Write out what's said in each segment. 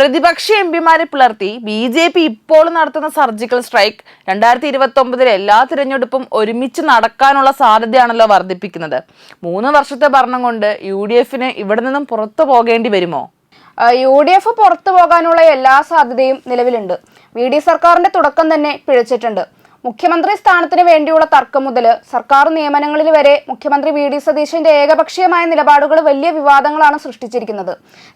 പ്രതിപക്ഷ എംപിമാരെ പിളർത്തി ബി.ജെ.പി. ഇപ്പോൾ നടത്തുന്ന സർജിക്കൽ സ്ട്രൈക്ക് 2029 എല്ലാ തിരഞ്ഞെടുപ്പും ഒരുമിച്ച് നടക്കാനുള്ള സാധ്യതയാണല്ലോ വർദ്ധിപ്പിക്കുന്നത്. 3 വർഷത്തെ ഭരണം കൊണ്ട് UDF-ന് ഇവിടെ നിന്നും പുറത്തു പോകേണ്ടി വരുമോ? UDF പുറത്തു പോകാനുള്ള എല്ലാ സാധ്യതയും നിലവിലുണ്ട്. VD സർക്കാരിന്റെ തുടക്കം തന്നെ പിഴച്ചിട്ടുണ്ട്. മുഖ്യമന്ത്രി സ്ഥാനത്തിന് വേണ്ടിയുള്ള തർക്കം മുതൽ സർക്കാർ നിയമനങ്ങളിൽ വരെ മുഖ്യമന്ത്രി VD സതീശന്റെ ഏകപക്ഷീയമായ നിലപാടുകൾ വലിയ വിവാദങ്ങളാണ് സൃഷ്ടിച്ചിരിക്കുന്നത്.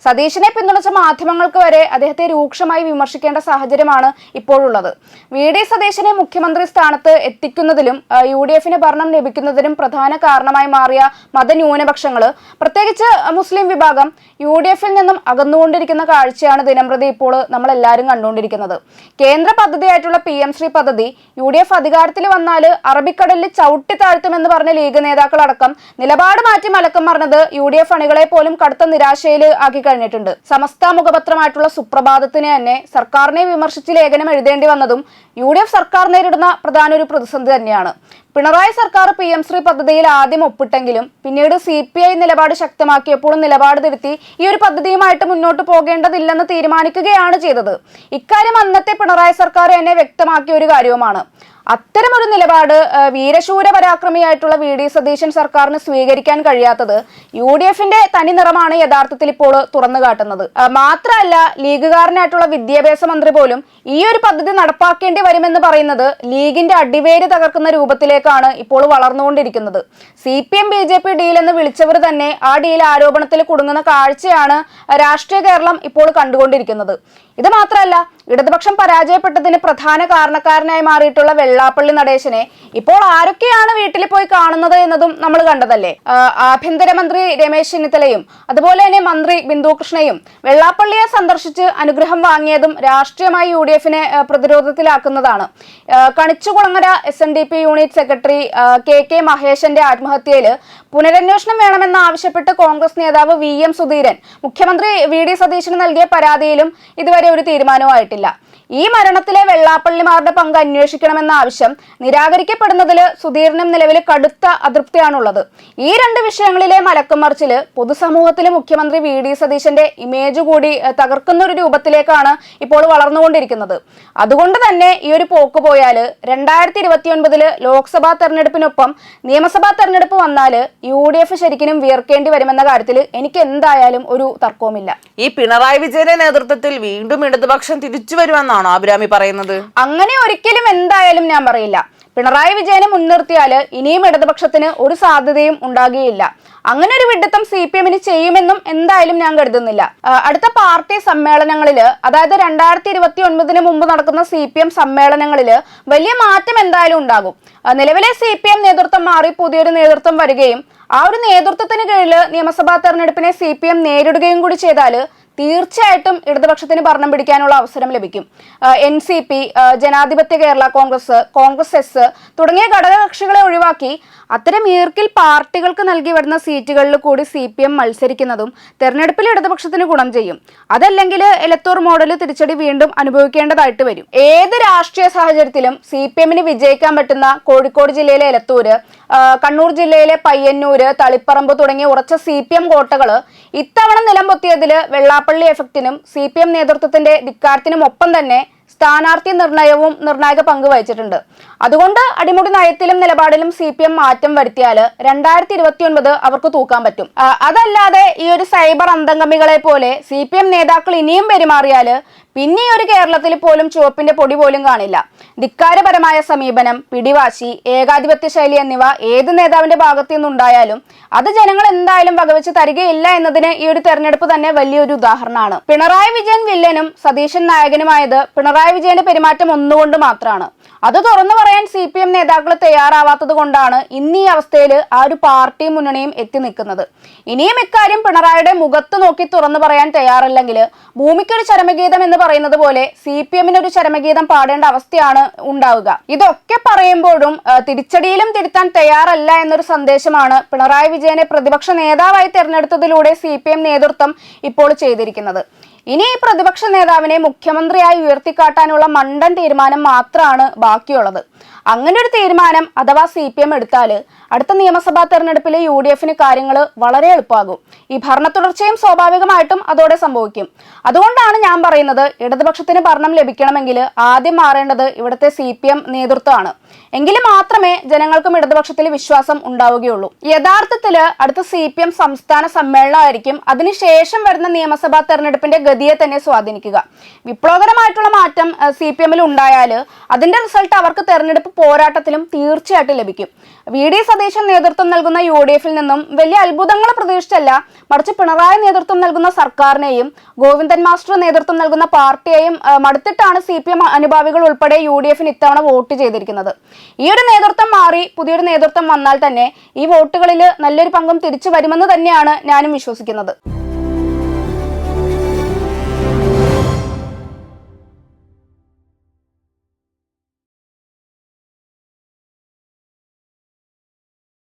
സതീശനെ പിന്തുണച്ച മാധ്യമങ്ങൾക്ക് വരെ അദ്ദേഹത്തെ രൂക്ഷമായി വിമർശിക്കേണ്ട സാഹചര്യമാണ് ഇപ്പോഴുള്ളത്. VD സതീശനെ മുഖ്യമന്ത്രി സ്ഥാനത്ത് എത്തിക്കുന്നതിലും UDF-ന് ഭരണം ലഭിക്കുന്നതിനും പ്രധാന കാരണമായി മാറിയ മതന്യൂനപക്ഷങ്ങൾ, പ്രത്യേകിച്ച് മുസ്ലിം വിഭാഗം UDF-ൽ നിന്നും അകന്നുകൊണ്ടിരിക്കുന്ന കാഴ്ചയാണ് ദിനംപ്രതി ഇപ്പോൾ നമ്മളെല്ലാവരും കണ്ടുകൊണ്ടിരിക്കുന്നത്. കേന്ദ്ര പദ്ധതിയായിട്ടുള്ള PM ശ്രീ പദ്ധതി UDF അധികാരത്തിൽ വന്നാൽ അറബിക്കടലിൽ ചവിട്ടി താഴ്ത്തുമെന്ന് പറഞ്ഞ ലീഗ് നേതാക്കളടക്കം നിലപാട് മാറ്റി മലക്കം പറഞ്ഞത് UDF അണികളെ പോലും കടുത്ത നിരാശയിൽ ആക്കി കഴിഞ്ഞിട്ടുണ്ട്. സമസ്ത മുഖപത്രമായിട്ടുള്ള സുപ്രഭാതത്തിന് തന്നെ സർക്കാരിനെ വിമർശിച്ച് ലേഖനം എഴുതേണ്ടി വന്നതും UDF സർക്കാർ നേരിടുന്ന പ്രധാന ഒരു പ്രതിസന്ധി തന്നെയാണ്. പിണറായി സർക്കാർ PM ശ്രീ പദ്ധതിയിൽ ആദ്യം ഒപ്പിട്ടെങ്കിലും പിന്നീട് CPI നിലപാട് ശക്തമാക്കിയപ്പോൾ നിലപാട് തിരുത്തി ഈ ഒരു പദ്ധതിയുമായിട്ട് മുന്നോട്ട് പോകേണ്ടതില്ലെന്ന് തീരുമാനിക്കുകയാണ് ചെയ്തത്. ഇക്കാര്യം അന്നത്തെ പിണറായി സർക്കാർ തന്നെ വ്യക്തമാക്കിയ ഒരു കാര്യവുമാണ്. അത്തരമൊരു നിലപാട് വീരശൂര പരാക്രമിയായിട്ടുള്ള VD സതീശൻ സർക്കാരിന് സ്വീകരിക്കാൻ കഴിയാത്തത് UDF-ന്റെ തനി നിറമാണ് യഥാർത്ഥത്തിൽ ഇപ്പോൾ തുറന്നു കാട്ടുന്നത്. മാത്രമല്ല, ലീഗുകാരനായിട്ടുള്ള വിദ്യാഭ്യാസ മന്ത്രി പോലും ഈ ഒരു പദ്ധതി നടപ്പാക്കേണ്ടി വരുമെന്ന് പറയുന്നത് ലീഗിന്റെ അടിവേര് തകർക്കുന്ന രൂപത്തിലേക്കാണ് ഇപ്പോൾ വളർന്നുകൊണ്ടിരിക്കുന്നത്. CPM BJP ഡീൽ എന്ന് വിളിച്ചവർ തന്നെ ആ ഡീൽ ആരോപണത്തിൽ കുടുങ്ങുന്ന കാഴ്ചയാണ് രാഷ്ട്രീയ കേരളം ഇപ്പോൾ കണ്ടുകൊണ്ടിരിക്കുന്നത്. ഇത് മാത്രമല്ല, ഇടതുപക്ഷം പരാജയപ്പെട്ടതിന് പ്രധാന കാരണക്കാരനായി മാറിയിട്ടുള്ള വെള്ളാപ്പള്ളി നടേശനെ ഇപ്പോൾ ആരൊക്കെയാണ് വീട്ടിൽ പോയി കാണുന്നത് എന്നതും നമ്മൾ കണ്ടതല്ലേ. ആഭ്യന്തരമന്ത്രി രമേശ് ചെന്നിത്തലയും അതുപോലെ തന്നെ മന്ത്രി ബിന്ദു കൃഷ്ണയും വെള്ളാപ്പള്ളിയെ സന്ദർശിച്ച് അനുഗ്രഹം വാങ്ങിയതും രാഷ്ട്രീയമായി UDF-നെ പ്രതിരോധത്തിലാക്കുന്നതാണ്. Kanichukulangara SNDP unit secretary KK മഹേശന്റെ ആത്മഹത്യയിൽ പുനരന്വേഷണം വേണമെന്നാവശ്യപ്പെട്ട് കോൺഗ്രസ് നേതാവ് VM സുധീരൻ മുഖ്യമന്ത്രി VD സതീശന് നൽകിയ പരാതിയിലും ഇതുവരെ ഒരു തീരുമാനമായിട്ടില്ല. ഈ മരണത്തിലെ വെള്ളാപ്പള്ളിമാരുടെ പങ്ക് അന്വേഷിക്കണമെന്ന ആവശ്യം നിരാകരിക്കപ്പെടുന്നതിൽ സുധീരനും നിലവിൽ കടുത്ത അതൃപ്തിയാണുള്ളത്. ഈ 2 വിഷയങ്ങളിലെ മലക്കം മറിച്ചിൽ പൊതുസമൂഹത്തിൽ മുഖ്യമന്ത്രി VD സതീശന്റെ ഇമേജ് കൂടി തകർക്കുന്ന ഒരു രൂപത്തിലേക്കാണ് ഇപ്പോൾ വളർന്നുകൊണ്ടിരിക്കുന്നത്. അതുകൊണ്ട് തന്നെ ഈ ഒരു പോക്ക് പോയാൽ 2029 ലോക്സഭാ തെരഞ്ഞെടുപ്പിനൊപ്പം നിയമസഭാ തെരഞ്ഞെടുപ്പ് വന്നാൽ UDF ശരിക്കും വിയർക്കേണ്ടി വരുമെന്ന കാര്യത്തിൽ എനിക്ക് എന്തായാലും ഒരു തർക്കവുമില്ല. ഈ പിണറായി വിജയന്റെ നേതൃത്വത്തിൽ വീണ്ടും ഇടതുപക്ഷം തിരിച്ചു വരുമെന്നാണോ അഭിരാമി പറയുന്നത്? അങ്ങനെ ഒരിക്കലും എന്തായാലും ഞാൻ പറയില്ല. പിണറായി വിജയനെ മുൻനിർത്തിയാൽ ഇനിയും ഇടതുപക്ഷത്തിന് ഒരു സാധ്യതയും ഉണ്ടാകുകയില്ല. അങ്ങനെ ഒരു വിഡ്ഢിത്തം CPM-ന് ചെയ്യുമെന്നും എന്തായാലും ഞാൻ കരുതുന്നില്ല. അടുത്ത പാർട്ടി സമ്മേളനങ്ങളിൽ, അതായത് 2029 മുമ്പ് നടക്കുന്ന CPM സമ്മേളനങ്ങളിൽ വലിയ മാറ്റം എന്തായാലും ഉണ്ടാകും. നിലവിലെ CPM നേതൃത്വം മാറി പുതിയൊരു നേതൃത്വം വരികയും ആ ഒരു നേതൃത്വത്തിന് കീഴിൽ നിയമസഭാ തെരഞ്ഞെടുപ്പിനെ CPM നേരിടുകയും കൂടി ചെയ്താൽ തീർച്ചയായിട്ടും ഇടതുപക്ഷത്തിന് ഭരണം പിടിക്കാനുള്ള അവസരം ലഭിക്കും. NCP, ജനാധിപത്യ കേരള കോൺഗ്രസ്, കോൺഗ്രസ് S തുടങ്ങിയ ഘടകകക്ഷികളെ ഒഴിവാക്കി അത്തരം ഈർക്കിൽ പാർട്ടികൾക്ക് നൽകി വരുന്ന സീറ്റുകളിൽ കൂടി CPM മത്സരിക്കുന്നതും തെരഞ്ഞെടുപ്പിൽ ഇടതുപക്ഷത്തിന് ഗുണം ചെയ്യും. അതല്ലെങ്കിൽ എലത്തൂർ മോഡൽ തിരിച്ചടി വീണ്ടും അനുഭവിക്കേണ്ടതായിട്ട് വരും. ഏത് രാഷ്ട്രീയ സാഹചര്യത്തിലും CPM-ന് വിജയിക്കാൻ പറ്റുന്ന കോഴിക്കോട് ജില്ലയിലെ എലത്തൂര്, കണ്ണൂർ ജില്ലയിലെ പയ്യന്നൂര്, തളിപ്പറമ്പ് തുടങ്ങിയ ഉറച്ച CPM കോട്ടകൾ ഇത്തവണ നിലംപൊത്തിയതിൽ വെള്ളാപ്പള്ളി എഫക്റ്റിനും CPM നേതൃത്വത്തിന്റെ ധിക്കാരത്തിനും ഒപ്പം തന്നെ സ്ഥാനാർത്ഥി നിർണയവും നിർണായക പങ്ക് വഹിച്ചിട്ടുണ്ട്. അതുകൊണ്ട് അടിമുടി നയത്തിലും നിലപാടിലും CPM മാറ്റം വരുത്തിയാൽ 2029 അവർക്ക് തൂക്കാൻ പറ്റും. അതല്ലാതെ ഈ ഒരു സൈബർ അന്തംഗമികളെ പോലെ CPM നേതാക്കൾ ഇനിയും പെരുമാറിയാൽ പിന്നെ ഈ ഒരു കേരളത്തിൽ പോലും ചുവപ്പിന്റെ പൊടി പോലും കാണില്ല. ധിക്കാരപരമായ സമീപനം, പിടിവാശി, ഏകാധിപത്യ ശൈലി എന്നിവ ഏത് നേതാവിന്റെ ഭാഗത്തു നിന്നുണ്ടായാലും അത് ജനങ്ങൾ എന്തായാലും വകവെച്ച് തരികയില്ല എന്നതിന് ഈ ഒരു തെരഞ്ഞെടുപ്പ് തന്നെ വലിയൊരു ഉദാഹരണമാണ്. പിണറായി വിജയൻ വില്ലനും സതീശൻ നായകനുമായത് പിണറായി വിജയന്റെ പെരുമാറ്റം ഒന്നുകൊണ്ട് മാത്രമാണ്. അത് തുറന്നു പറയാൻ CPM നേതാക്കൾ തയ്യാറാവാത്തത് കൊണ്ടാണ് ഇന്ന് ഈ അവസ്ഥയിൽ ആ ഒരു പാർട്ടി മുന്നണിയും എത്തി നിൽക്കുന്നത്. ഇനിയും ഇക്കാര്യം പിണറായിയുടെ മുഖത്ത് നോക്കി തുറന്നു പറയാൻ തയ്യാറല്ലെങ്കിൽ ഭൂമിക്കൊരു ചരമഗീതം എന്ന് പറയുന്നത് പോലെ CPM-ന് ഒരു ചരമഗീതം പാടേണ്ട അവസ്ഥയാണ് ഉണ്ടാവുക. ഇതൊക്കെ പറയുമ്പോഴും തിരിച്ചടിയിലും തിരുത്താൻ തയ്യാറല്ല എന്നൊരു സന്ദേശമാണ് പിണറായി വിജയനെ പ്രതിപക്ഷ നേതാവായി തെരഞ്ഞെടുത്തതിലൂടെ CPM നേതൃത്വം ഇപ്പോൾ ചെയ്തിരിക്കുന്നത്. ഇനി ഈ പ്രതിപക്ഷ നേതാവിനെ മുഖ്യമന്ത്രിയായി ഉയർത്തിക്കാട്ടാനുള്ള മണ്ടൻ തീരുമാനം മാത്രമാണ് ബാക്കിയുള്ളത്. അങ്ങനെ ഒരു തീരുമാനം അഥവാ CPM എടുത്താൽ അടുത്ത നിയമസഭാ തെരഞ്ഞെടുപ്പിൽ UDF-ന് കാര്യങ്ങൾ വളരെ എളുപ്പമാകും. ഈ ഭരണ തുടർച്ചയും സ്വാഭാവികമായിട്ടും അതോടെ സംഭവിക്കും. അതുകൊണ്ടാണ് ഞാൻ പറയുന്നത്, ഇടതുപക്ഷത്തിന് ഭരണം ലഭിക്കണമെങ്കിൽ ആദ്യം മാറേണ്ടത് ഇവിടുത്തെ CPM നേതൃത്വമാണ്. എങ്കിലും മാത്രമേ ജനങ്ങൾക്കും ഇടതുപക്ഷത്തിൽ വിശ്വാസം ഉണ്ടാവുകയുള്ളൂ. യഥാർത്ഥത്തിൽ അടുത്ത CPM സംസ്ഥാന സമ്മേളനമായിരിക്കും അതിനുശേഷം വരുന്ന നിയമസഭാ തെരഞ്ഞെടുപ്പിന്റെ ഗതിയെ തന്നെ സ്വാധീനിക്കുക. വിപ്ലവകരമായിട്ടുള്ള മാറ്റം CPM-ൽ ഉണ്ടായാൽ അതിന്റെ റിസൾട്ട് അവർക്ക് തെരഞ്ഞെടുപ്പ് പോരാട്ടത്തിലും തീർച്ചയായിട്ടും ലഭിക്കും. VD സതീശൻ നേതൃത്വം നൽകുന്ന UDF-ൽ നിന്നും വലിയ അത്ഭുതങ്ങൾ പ്രതീക്ഷിച്ചല്ല, മറിച്ച് പിണറായി നേതൃത്വം നൽകുന്ന സർക്കാരിനെയും ഗോവിന്ദൻ മാസ്റ്റർ നേതൃത്വം നൽകുന്ന പാർട്ടിയെയും മടുത്തിട്ടാണ് CPM അനുഭാവികൾ ഉൾപ്പെടെ UDF-ന് ഇത്തവണ വോട്ട് ചെയ്തിരിക്കുന്നത്. ഈ ഒരു നേതൃത്വം മാറി പുതിയൊരു നേതൃത്വം വന്നാൽ തന്നെ ഈ വോട്ടുകളിൽ നല്ലൊരു പങ്കും തിരിച്ചു വരുമെന്ന് തന്നെയാണ് ഞാനും വിശ്വസിക്കുന്നത്.